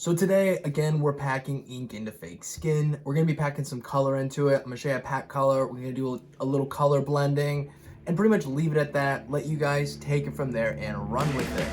So today, again, we're packing ink into fake skin. We're gonna be packing some color into it. I'm gonna show you how to pack color. We're gonna do a little color blending and pretty much leave it at that. Let you guys take it from there and run with it.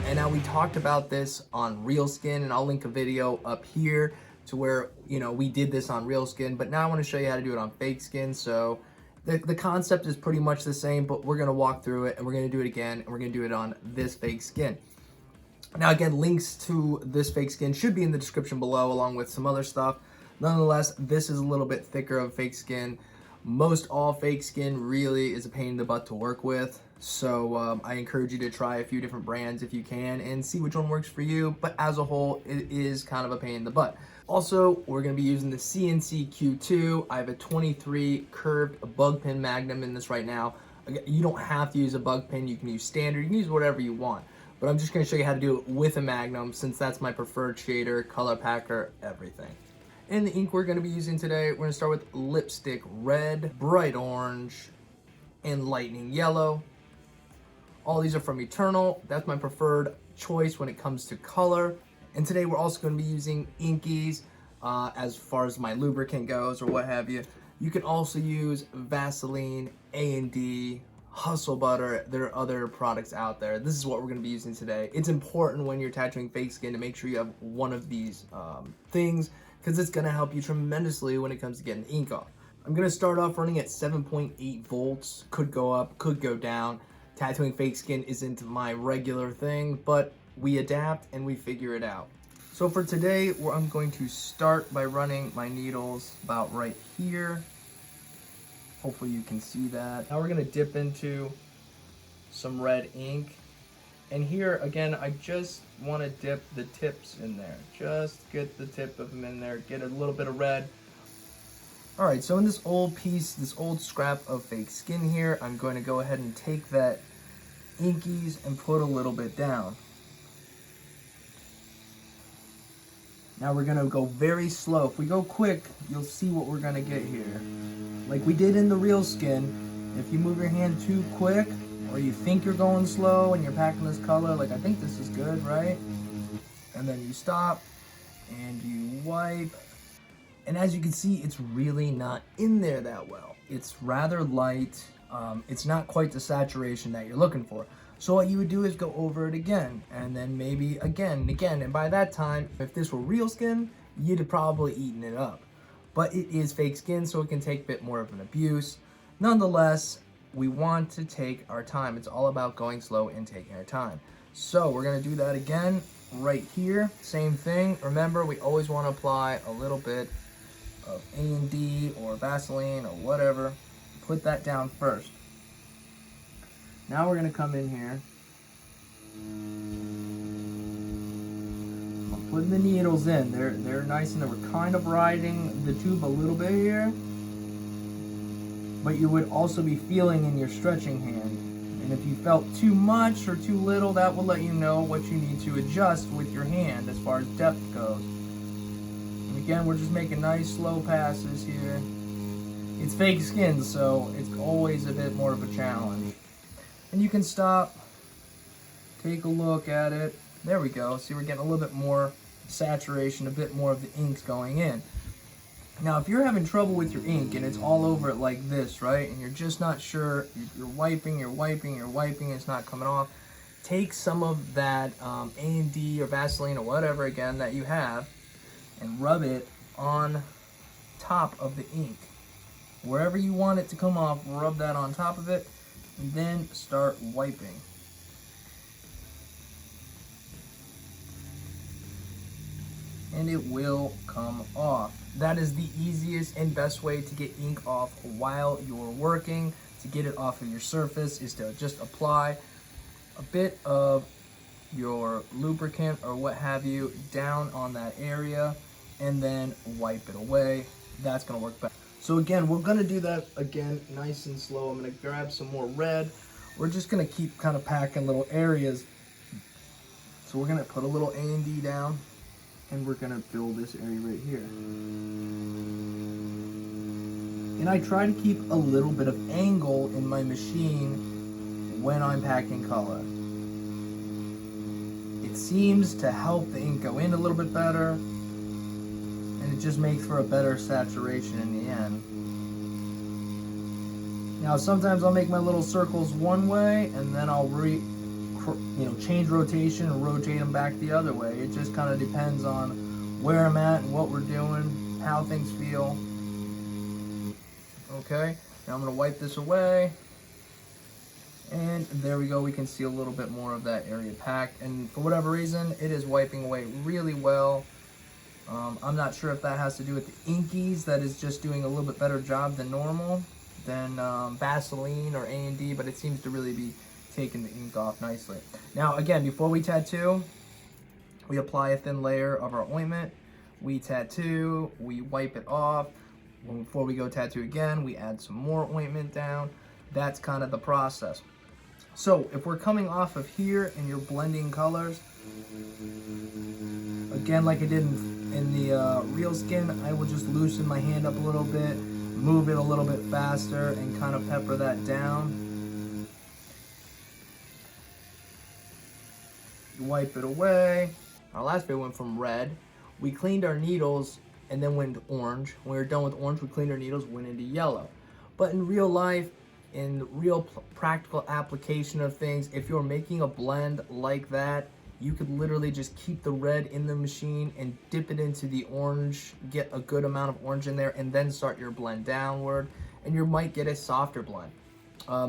And now we talked about this on Real Skin, and I'll link a video up here to where, we did this on Real Skin, but now I want to show you how to do it on fake skin. So the concept is pretty much the same, but we're going to walk through it and we're going to do it again, and we're going to do it on this fake skin. Now again, links to this fake skin should be in the description below along with some other stuff. Nonetheless, this is a little bit thicker of fake skin. Most all fake skin really is a pain in the butt to work with. So I encourage you to try a few different brands if you can and see which one works for you. But as a whole, it is kind of a pain in the butt. Also, we're going to be using the CNC Q2. I have a 23 curved bug pin magnum in this right now. You don't have to use a bug pin. You can use standard. You can use whatever you want. But I'm just going to show you how to do it with a magnum since that's my preferred shader, color packer, everything. And the ink we're going to be using today, we're going to start with lipstick red, bright orange, and lightning yellow. All these are from Eternal. That's my preferred choice when it comes to color. And today we're also going to be using inkies as far as my lubricant goes or what have you. You can also use Vaseline, A&D, Hustle Butter. There are other products out there. This is what we're going to be using today. It's important when you're tattooing fake skin to make sure you have one of these things because it's going to help you tremendously when it comes to getting ink off. I'm going to start off running at 7.8 volts. Could go up, could go down. Tattooing fake skin isn't my regular thing, but we adapt and we figure it out. So for today, I'm going to start by running my needles about right here. Hopefully you can see that. Now we're gonna dip into some red ink. And here, again, I just wanna dip the tips in there. Just get the tip of them in there, get a little bit of red. All right, so in this old piece, this old scrap of fake skin here, I'm going to go ahead and take that inkies and put a little bit down. Now we're gonna go very slow. If we go quick, you'll see what we're gonna get here. Like we did in the real skin, if you move your hand too quick, or you think you're going slow and you're packing this color, like I think this is good, right? And then you stop, and you wipe. And as you can see, it's really not in there that well. It's rather light. It's not quite the saturation that you're looking for. So what you would do is go over it again, and then maybe again and again. And by that time, if this were real skin, you'd have probably eaten it up. But it is fake skin, so it can take a bit more of an abuse. Nonetheless, we want to take our time. It's all about going slow and taking our time. So we're gonna do that again right here. Same thing. Remember, we always want to apply a little bit of A&D or Vaseline or whatever. Put that down first. Now we're gonna come in here. I'm putting the needles in. They're nice and we're kind of riding the tube a little bit here. But you would also be feeling in your stretching hand. And if you felt too much or too little, that will let you know what you need to adjust with your hand as far as depth goes. And again, we're just making nice slow passes here. It's fake skin, so it's always a bit more of a challenge. And you can stop, take a look at it. There we go. See, we're getting a little bit more saturation, a bit more of the inks going in. Now, if you're having trouble with your ink and it's all over it like this, right, and you're just not sure, you're wiping, it's not coming off, take some of that A&D or Vaseline or whatever, again, that you have, and rub it on top of the ink. Wherever you want it to come off, rub that on top of it, and then start wiping. And it will come off. That is the easiest and best way to get ink off while you're working. To get it off of your surface is to just apply a bit of your lubricant or what have you down on that area and then wipe it away. That's gonna work better. So again, we're gonna do that again nice and slow. I'm gonna grab some more red. We're just gonna keep kind of packing little areas. So we're gonna put a little A&D down and we're gonna fill this area right here. And I try to keep a little bit of angle in my machine when I'm packing color. It seems to help the ink go in a little bit better, and it just makes for a better saturation in the end. Now sometimes I'll make my little circles one way, and then I'll change rotation and rotate them back the other way. It just kind of depends on where I'm at and what we're doing, how things feel. Okay, now I'm going to wipe this away. And there we go, we can see a little bit more of that area packed. And for whatever reason, it is wiping away really well. I'm not sure if that has to do with the inkies that is just doing a little bit better job than normal, than Vaseline or A&D, but it seems to really be taking the ink off nicely. Now again, before we tattoo, we apply a thin layer of our ointment, we tattoo, we wipe it off. Before we go tattoo again, we add some more ointment down. That's kind of the process. So if we're coming off of here and you're blending colors, again, like I did in the real skin, I will just loosen my hand up a little bit, move it a little bit faster, and kind of pepper that down. Wipe it away. Our last bit went from red. We cleaned our needles and then went to orange. When we were done with orange, we cleaned our needles, went into yellow. But in real life, in real practical application of things, if you're making a blend like that, you could literally just keep the red in the machine and dip it into the orange, get a good amount of orange in there, and then start your blend downward, and you might get a softer blend.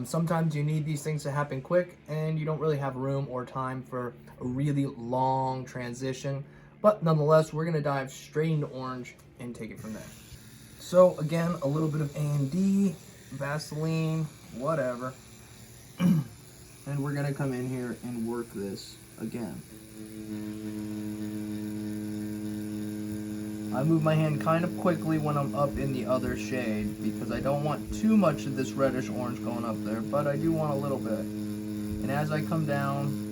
Sometimes you need these things to happen quick, and you don't really have room or time for a really long transition. But nonetheless, we're gonna dive straight into orange and take it from there. So again, a little bit of A&D, Vaseline, whatever. And we're gonna come in here and work this again. I move my hand kind of quickly when I'm up in the other shade because I don't want too much of this reddish orange going up there, but I do want a little bit. And as I come down,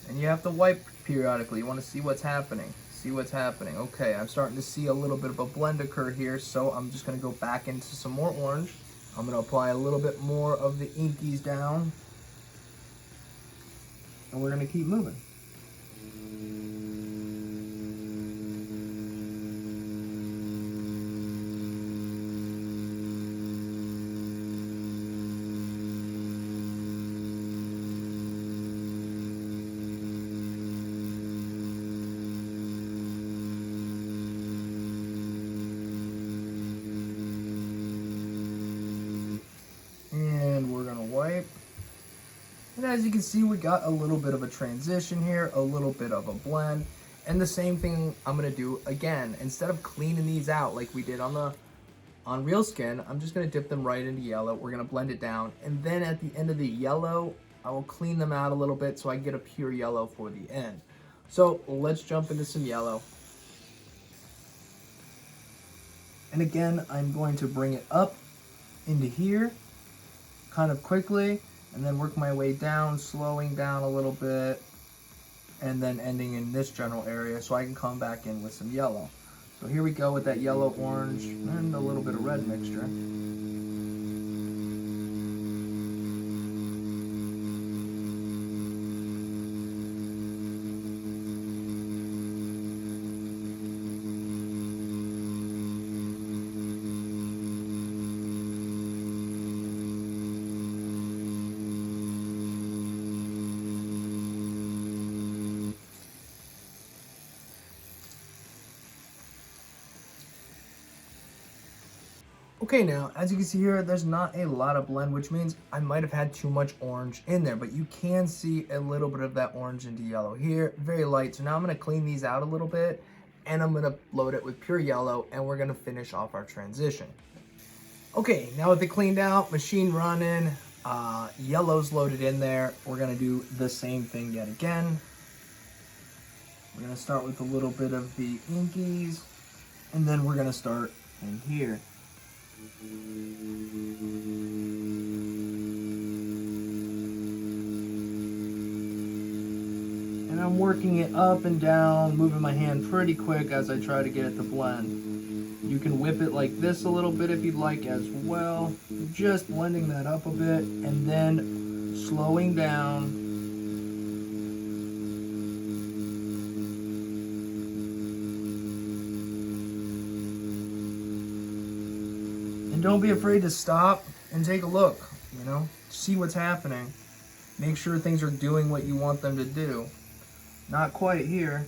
and you have to wipe periodically, you want to see what's happening. See what's happening. Okay, I'm starting to see a little bit of a blend occur here, so I'm just going to go back into some more orange. I'm going to apply a little bit more of the inkies down, and we're going to keep moving. And we're gonna wipe. And as you can see, we got a little bit of a transition here, a little bit of a blend. And the same thing I'm gonna do again. Instead of cleaning these out like we did on real skin, I'm just gonna dip them right into yellow. We're gonna blend it down. And then at the end of the yellow, I will clean them out a little bit so I get a pure yellow for the end. So let's jump into some yellow. And again, I'm going to bring it up into here kind of quickly, and then work my way down, slowing down a little bit, and then ending in this general area so I can come back in with some yellow. So here we go with that yellow, orange, and a little bit of red mixture. Okay, now, as you can see here, there's not a lot of blend, which means I might have had too much orange in there, but you can see a little bit of that orange into yellow here, very light. So now I'm gonna clean these out a little bit, and I'm gonna load it with pure yellow, and we're gonna finish off our transition. Okay, now with it cleaned out, machine running, yellow's loaded in there, we're gonna do the same thing yet again. We're gonna start with a little bit of the inkies, and then we're gonna start in here. And I'm working it up and down, moving my hand pretty quick as I try to get it to blend. You can whip it like this a little bit if you'd like as well. Just blending that up a bit and then slowing down. And don't be afraid to stop and take a look, you know, see what's happening. Make sure things are doing what you want them to do. Not quite here.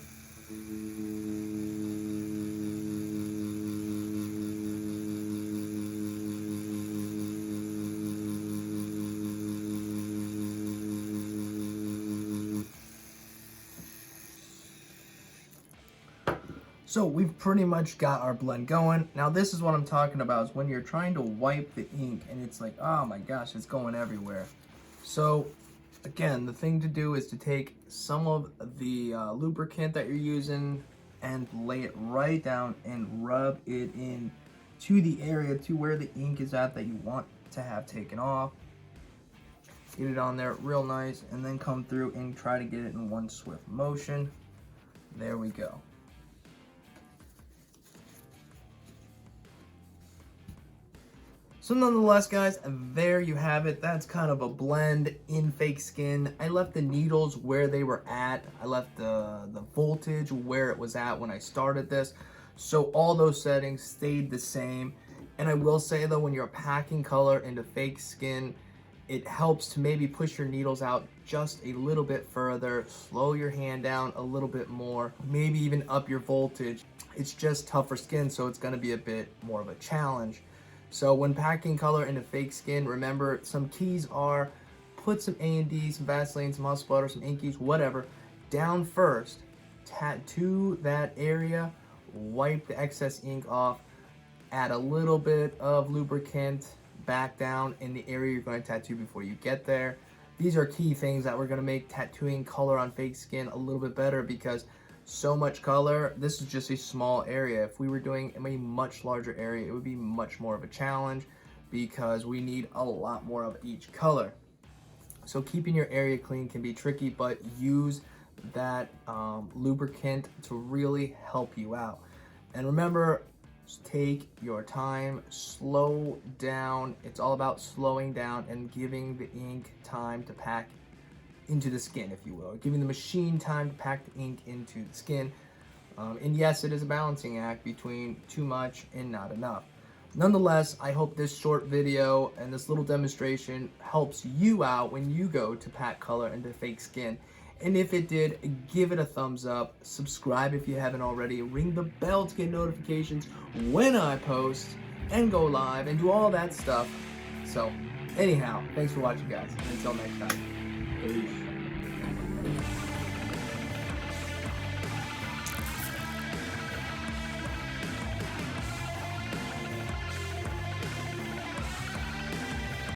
So we've pretty much got our blend going. Now this is what I'm talking about, is when you're trying to wipe the ink and it's like, oh my gosh, it's going everywhere. So again, the thing to do is to take some of the lubricant that you're using and lay it right down and rub it in to the area to where the ink is at that you want to have taken off. Get it on there real nice and then come through and try to get it in one swift motion. There we go. So nonetheless, guys, there you have it. That's kind of a blend in fake skin. I left the needles where they were at. I left the voltage where it was at when I started this. So all those settings stayed the same. And I will say though, when you're packing color into fake skin, it helps to maybe push your needles out just a little bit further, slow your hand down a little bit more, maybe even up your voltage. It's just tougher skin, so it's gonna be a bit more of a challenge. So when packing color into fake skin, remember some keys are put some A&D, some Vaseline, some hot splatter, some inkies, whatever, down first, tattoo that area, wipe the excess ink off, add a little bit of lubricant back down in the area you're going to tattoo before you get there. These are key things that we're going to make tattooing color on fake skin a little bit better, because so much color, this is just a small area. If we were doing a much larger area, it would be much more of a challenge because we need a lot more of each color. So keeping your area clean can be tricky, but use that lubricant to really help you out. And remember, take your time, slow down. It's all about slowing down and giving the ink time to pack into the skin, if you will, giving the machine time to pack the ink into the skin. And yes, it is a balancing act between too much and not enough. Nonetheless, I hope this short video and this little demonstration helps you out when you go to pack color into fake skin. And if it did, give it a thumbs up, subscribe if you haven't already, ring the bell to get notifications when I post, and go live and do all that stuff. So anyhow, thanks for watching, guys. Until next time. Peace.